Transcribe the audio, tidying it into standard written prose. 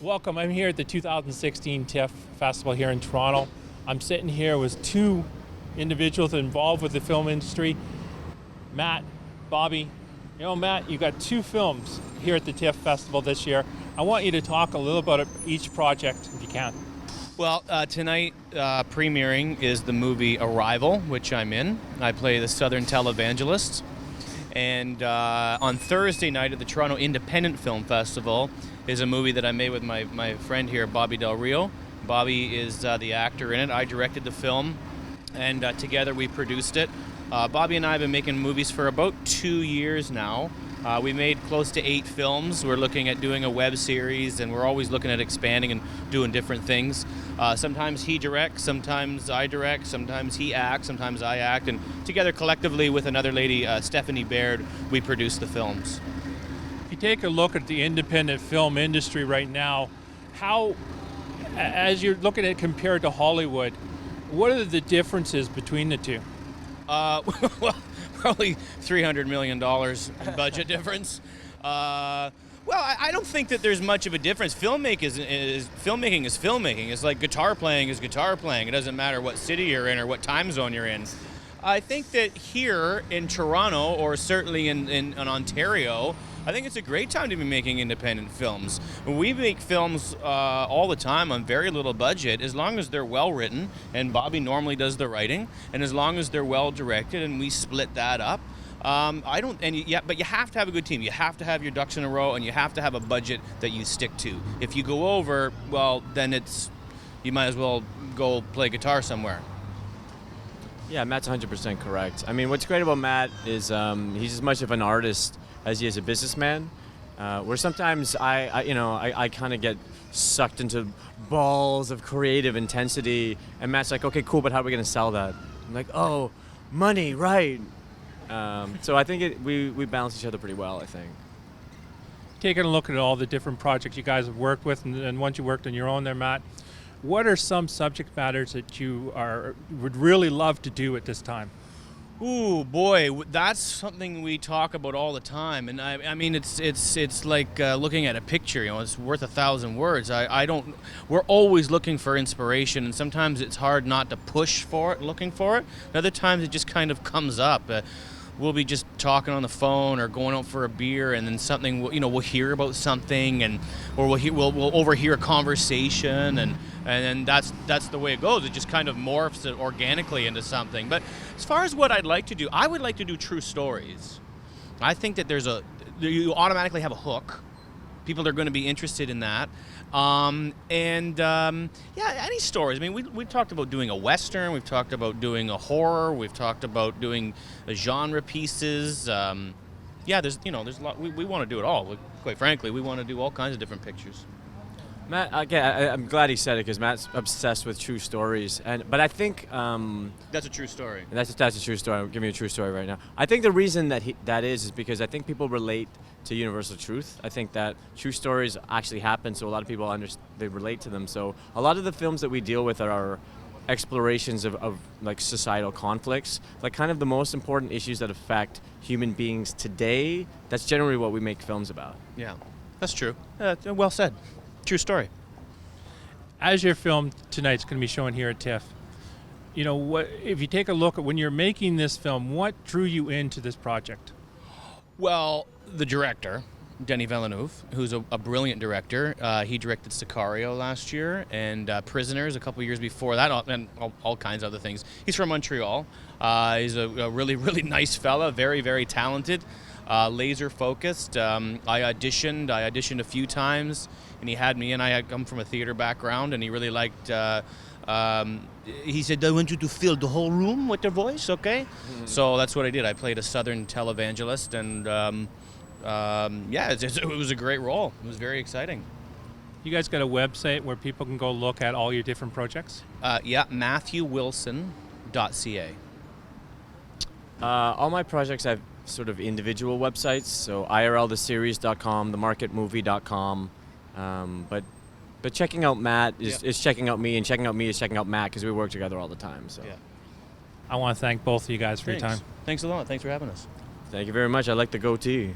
Welcome. I'm here at the 2016 TIFF Festival here in Toronto. I'm sitting here with two individuals involved with the film industry. Matt, Bobby. You know, Matt, you got two films here at the TIFF Festival this year. I want you to talk a little about each project, if you can. Well, tonight premiering is the movie Arrival, which I'm in. I play the Southern televangelist. And on Thursday night at the Toronto Independent Film Festival is a movie that I made with my friend here, Bobby Del Rio. Bobby is the actor in it. I directed the film, and together we produced it. Bobby and I have been making movies for about 2 years now. We made close to 8 films. We're looking at doing a web series, and we're always looking at expanding and doing different things. Sometimes he directs, sometimes I direct, sometimes he acts, sometimes I act, and together collectively with another lady, Stephanie Baird, we produce the films. If you take a look at the independent film industry right now, how, as you're looking at it compared to Hollywood, what are the differences between the two? Well, probably $300 million in budget difference. Well, I don't think that there's much of a difference. Filmmaking is filmmaking. It's like guitar playing is guitar playing. It doesn't matter what city you're in or what time zone you're in. I think that here in Toronto, or certainly in Ontario, I think it's a great time to be making independent films. We make films all the time on very little budget, as long as they're well written, and Bobby normally does the writing, and as long as they're well directed, and we split that up. But you have to have a good team. You have to have your ducks in a row, and you have to have a budget that you stick to. If you go over, well, then you might as well go play guitar somewhere. Yeah, Matt's 100% correct. I mean, what's great about Matt is he's as much of an artist as he is a businessman. Where sometimes I kind of get sucked into balls of creative intensity, and Matt's like, okay, cool, but how are we going to sell that? I'm like, oh, money, right? So I think we balance each other pretty well, I think. Taking a look at all the different projects you guys have worked with and ones you worked on your own there, Matt, what are some subject matters that you would really love to do at this time? Ooh, boy, that's something we talk about all the time, and I mean, it's like looking at a picture. You know, it's worth 1,000 words. We're always looking for inspiration, and sometimes it's hard not to push for it, looking for it. And other times it just kind of comes up. We'll be just talking on the phone or going out for a beer, and then something, we'll hear about something, or we'll overhear a conversation, and then that's the way it goes. It just kind of morphs it organically into something. But as far as what I'd like to do, I would like to do true stories. I think that you automatically have a hook. People are going to be interested in that. Any stories. I mean, we talked about doing a Western. We've talked about doing a horror. We've talked about doing genre pieces. There's a lot. We want to do it all. Quite frankly, we want to do all kinds of different pictures. Matt, I'm glad he said it, because Matt's obsessed with true stories, but I think that's a true story. That's a true story. I'm giving you a true story right now. I think the reason that is because I think people relate to universal truth. I think that true stories actually happen, so a lot of people they relate to them. So a lot of the films that we deal with are explorations of like societal conflicts, like kind of the most important issues that affect human beings today. That's generally what we make films about. Yeah, that's true. Well said. True story. As your film tonight's going to be shown here at TIFF, what if you take a look at when you're making this film, what drew you into this project? Well, the director, Denis Villeneuve, who's a brilliant director. He directed Sicario last year, and Prisoners a couple years before that, and all kinds of other things. He's from Montreal. He's a really, really nice fella, very, very talented, laser focused. I auditioned a few times, and he had me, and I had come from a theater background, and he really liked. He said, I want you to fill the whole room with your voice, okay? Mm-hmm. So that's what I did. I played a Southern televangelist, and it was a great role. It was very exciting. You guys got a website where people can go look at all your different projects? MatthewWilson.ca. All my projects have sort of individual websites, so IRLseries.com, themarketmovie.com, but checking out Matt is checking out me, and checking out me is checking out Matt, because we work together all the time. So, yeah. I want to thank both of you guys for your time. Thanks a lot. Thanks for having us. Thank you very much. I like the goatee.